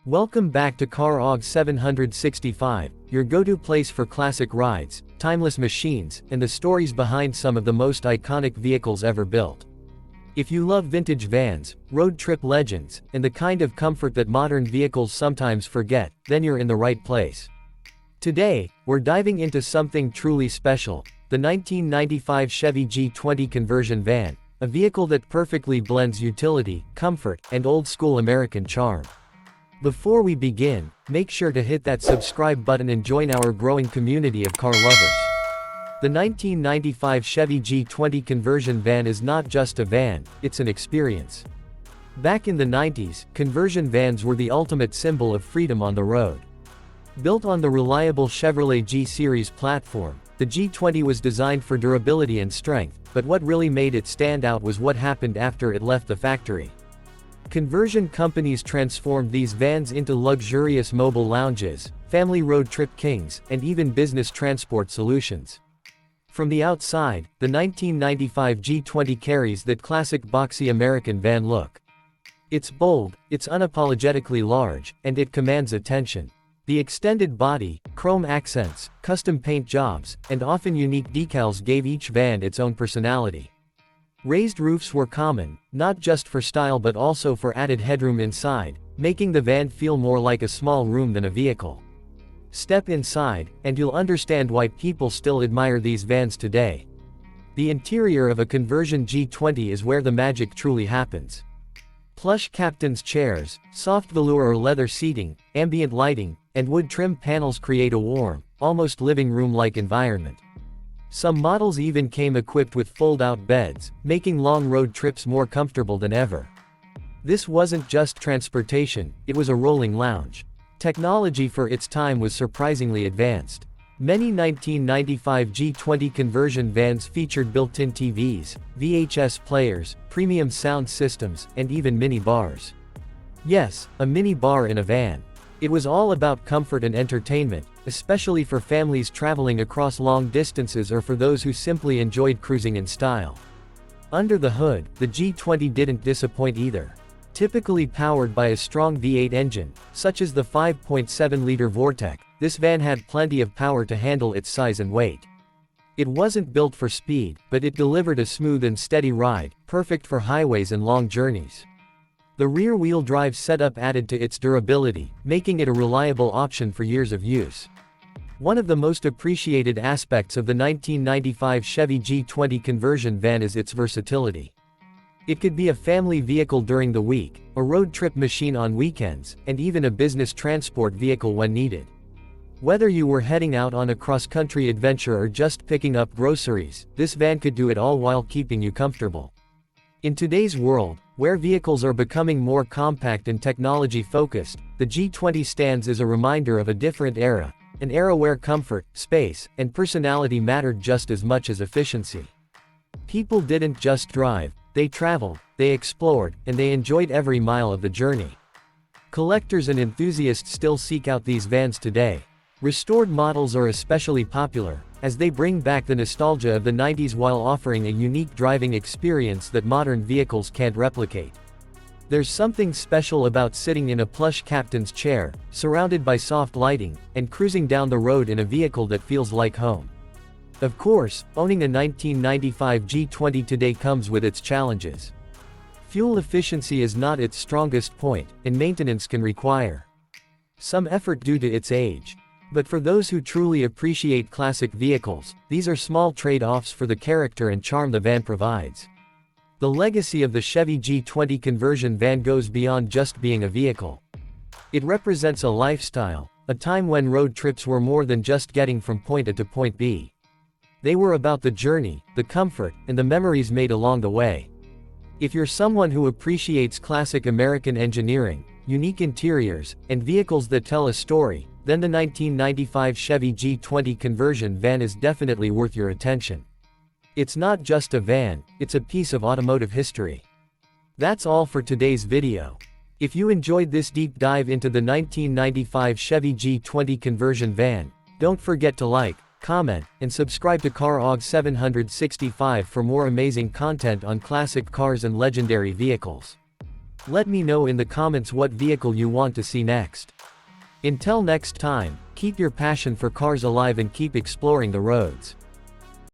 Welcome back to CarOG 765, your go-to place for classic rides, timeless machines, and the stories behind some of the most iconic vehicles ever built. If you love vintage vans, road trip legends, and the kind of comfort that modern vehicles sometimes forget, then you're in the right place. Today, we're diving into something truly special, the 1995 Chevy G20 Conversion van, a vehicle that perfectly blends utility, comfort, and old-school American charm. Before we begin, make sure to hit that subscribe button and join our growing community of car lovers. The 1995 Chevy G20 Conversion van is not just a van, it's an experience. Back in the 90s, conversion vans were the ultimate symbol of freedom on the road. Built on the reliable Chevrolet G series platform, the G20 was designed for durability and strength, but what really made it stand out was what happened after it left the factory. Conversion companies transformed these vans into luxurious mobile lounges, family road trip kings, and even business transport solutions. From the outside, the 1995 G20 carries that classic boxy American van look. It's bold, it's unapologetically large, and it commands attention. The extended body, chrome accents, custom paint jobs, and often unique decals gave each van its own personality. Raised roofs were common, not just for style but also for added headroom inside, making the van feel more like a small room than a vehicle. Step inside, and you'll understand why people still admire these vans today. The interior of a conversion G20 is where the magic truly happens. Plush captain's chairs, soft velour or leather seating, ambient lighting, and wood trim panels create a warm, almost living room-like environment. Some models even came equipped with fold-out beds, making long road trips more comfortable than ever. This wasn't just transportation, it was a rolling lounge. Technology for its time was surprisingly advanced. Many 1995 G20 conversion vans featured built-in TVs, VHS players, premium sound systems, and even mini bars. Yes, a mini bar in a van. It was all about comfort and entertainment, especially for families traveling across long distances or for those who simply enjoyed cruising in style. Under the hood, the G20 didn't disappoint either. Typically powered by a strong V8 engine, such as the 5.7-liter Vortec, this van had plenty of power to handle its size and weight. It wasn't built for speed, but it delivered a smooth and steady ride, perfect for highways and long journeys. The rear-wheel drive setup added to its durability, making it a reliable option for years of use. One of the most appreciated aspects of the 1995 Chevy G20 conversion van is its versatility. It could be a family vehicle during the week, a road trip machine on weekends, and even a business transport vehicle when needed. Whether you were heading out on a cross-country adventure or just picking up groceries, this van could do it all while keeping you comfortable. In today's world, where vehicles are becoming more compact and technology-focused, the G20 stands as a reminder of a different era, an era where comfort, space, and personality mattered just as much as efficiency. People didn't just drive, they traveled, they explored, and they enjoyed every mile of the journey. Collectors and enthusiasts still seek out these vans today. Restored models are especially popular, as they bring back the nostalgia of the 90s while offering a unique driving experience that modern vehicles can't replicate. There's something special about sitting in a plush captain's chair, surrounded by soft lighting, and cruising down the road in a vehicle that feels like home. Of course, owning a 1995 G20 today comes with its challenges. Fuel efficiency is not its strongest point, and maintenance can require some effort due to its age. But for those who truly appreciate classic vehicles, these are small trade-offs for the character and charm the van provides. The legacy of the Chevy G20 conversion van goes beyond just being a vehicle. It represents a lifestyle, a time when road trips were more than just getting from point A to point B. They were about the journey, the comfort, and the memories made along the way. If you're someone who appreciates classic American engineering, unique interiors, and vehicles that tell a story, then the 1995 Chevy G20 conversion van is definitely worth your attention. It's not just a van, it's a piece of automotive history. That's all for today's video. If you enjoyed this deep dive into the 1995 Chevy G20 conversion van, don't forget to like, comment, and subscribe to CarOG 765 for more amazing content on classic cars and legendary vehicles. Let me know in the comments what vehicle you want to see next. Until next time, keep your passion for cars alive and keep exploring the roads.